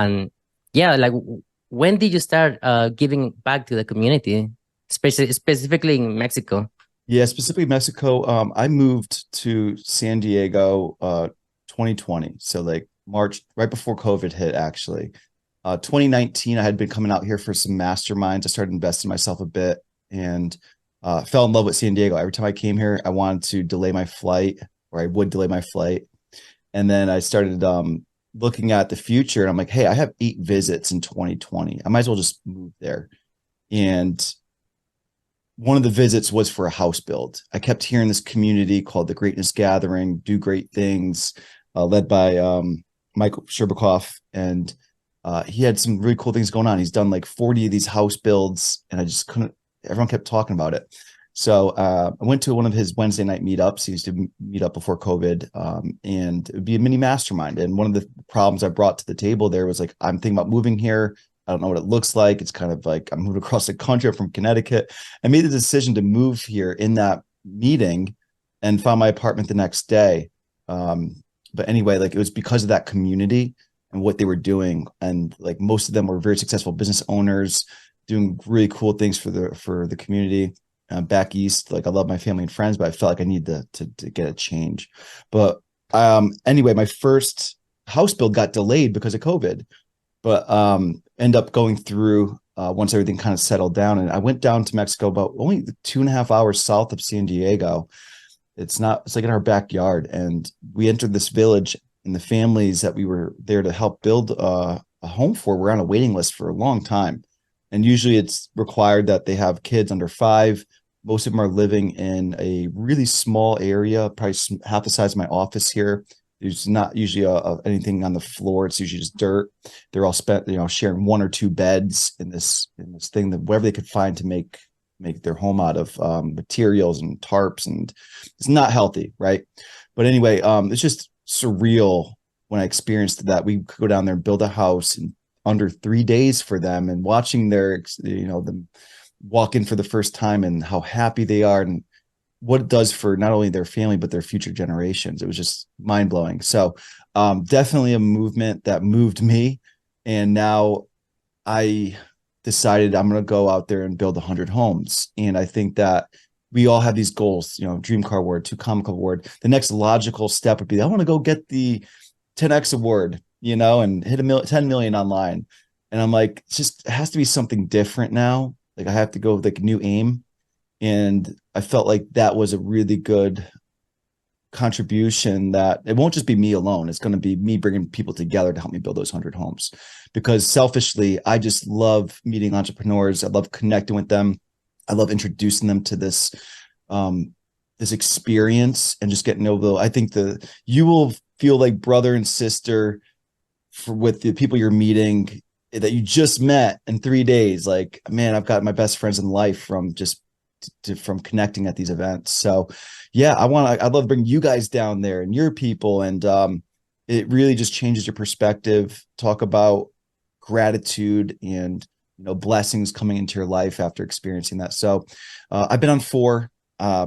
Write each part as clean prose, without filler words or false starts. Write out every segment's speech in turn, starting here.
And yeah, like when did you start giving back to the community, specifically in Mexico? Yeah, specifically Mexico. I moved to San Diego 2020. So like March, right before COVID hit, actually. 2019, I had been coming out here for some masterminds. I started investing in myself a bit and fell in love with San Diego. Every time I came here, I wanted to delay my flight, or I would delay my flight. And then I started looking at the future, and I'm like, hey, I have 8 visits in 2020. I might as well just move there. And one of the visits was for a house build. I kept hearing this community called the Greatness Gathering do great things, led by Michael Sherbakoff, and he had some really cool things going on. He's done like 40 of these house builds, and I just couldn't. Everyone kept talking about it. So I went to one of his Wednesday night meetups. He used to meet up before COVID, and it would be a mini mastermind. And one of the problems I brought to the table there was like, I'm thinking about moving here. I don't know what it looks like. It's kind of like I'm moving across the country. I'm from Connecticut. I made the decision to move here in that meeting and found my apartment the next day. But anyway, like it was because of that community and what they were doing. And like most of them were very successful business owners doing really cool things for the community. Back east, like I love my family and friends, but I felt like I need to get a change. But anyway, my first house build got delayed because of COVID, but end up going through once everything kind of settled down. And I went down to Mexico about only 2.5 hours south of San Diego. It's like in our backyard. And we entered this village, and the families that we were there to help build a home for were on a waiting list for a long time. And usually it's required that they have kids under 5. Most of them are living in a really small area, probably half the size of my office here. There's not usually anything on the floor. It's usually just dirt. They're all sharing 1 or 2 beds in this thing, that whatever they could find to make their home out of, materials and tarps, and it's not healthy, right? But anyway, it's just surreal when I experienced that. We could go down there and build a house in under 3 days for them, and watching them walk in for the first time and how happy they are, and what it does for not only their family but their future generations. It was just mind blowing. So definitely a movement that moved me, and now I decided I'm going to go out there and build 100 homes. And I think that we all have these goals, Dream Car Award, 2 Comic Award. The next logical step would be, I want to go get the 10X award, and hit 10 million online. And I'm like, it has to be something different now. Like I have to go with like new aim. And I felt like that was a really good contribution, that it won't just be me alone. It's going to be me bringing people together to help me build those 100 homes. Because selfishly, I just love meeting entrepreneurs. I love connecting with them. I love introducing them to this experience and just getting over. I think you will feel like brother and sister with the people you're meeting that you just met in 3 days. Like, man, I've got my best friends in life from connecting at these events. So yeah, I'd love to bring you guys down there and your people. And it really just changes your perspective. Talk about gratitude and blessings coming into your life after experiencing that. So I've been on 4,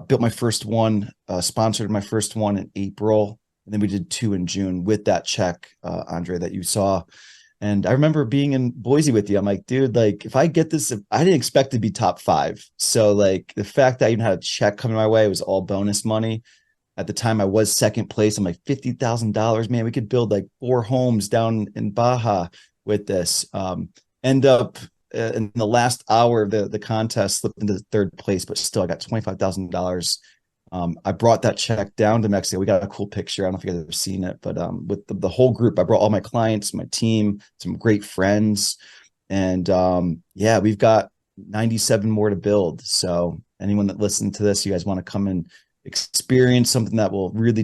built my first one, sponsored my first one in April, and then we did 2 in June with that check, Andre, that you saw. And I remember being in Boise with you. I'm like, dude, like if I get this, I didn't expect to be top 5. So like the fact that I even had a check coming my way was all bonus money. At the time I was second place. I'm like, $50,000, man, we could build like 4 homes down in Baja with this. End up in the last hour of the contest, slipped into third place, but still I got $25,000. I brought that check down to Mexico. We got a cool picture. I don't know if you guys have ever seen it, but with the whole group, I brought all my clients, my team, some great friends. And yeah, we've got 97 more to build. So anyone that listened to this, you guys want to come and experience something that will really